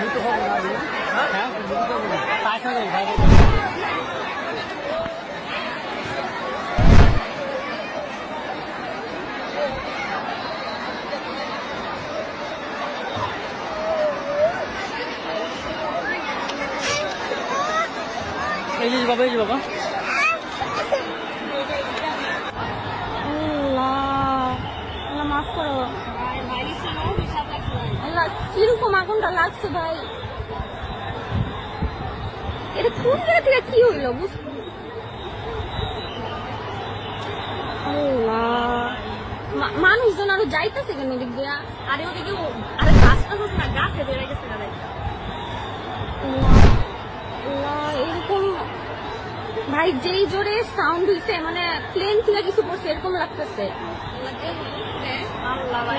এই যে বাবা, এই যে বাবা। মাফ করো আল্লাহ, কিরকম আগুনটা লাগছে ভাই। এটা কোন জায়গা থেকে কি হইলো আল্লাহ, মানুষজন আরো যাইতেছে কেন দিক দিয়া? আরে ওদিকে আরে গাছটা হচ্ছে না, গাছে বেড়ে গেছে না। এরকম ভাই যেই জোরে সাউন্ড হইছে, মানে প্লেন থেকে কিছু পড়ছে এরকম লাগতেছে। আল্লাহ ভাই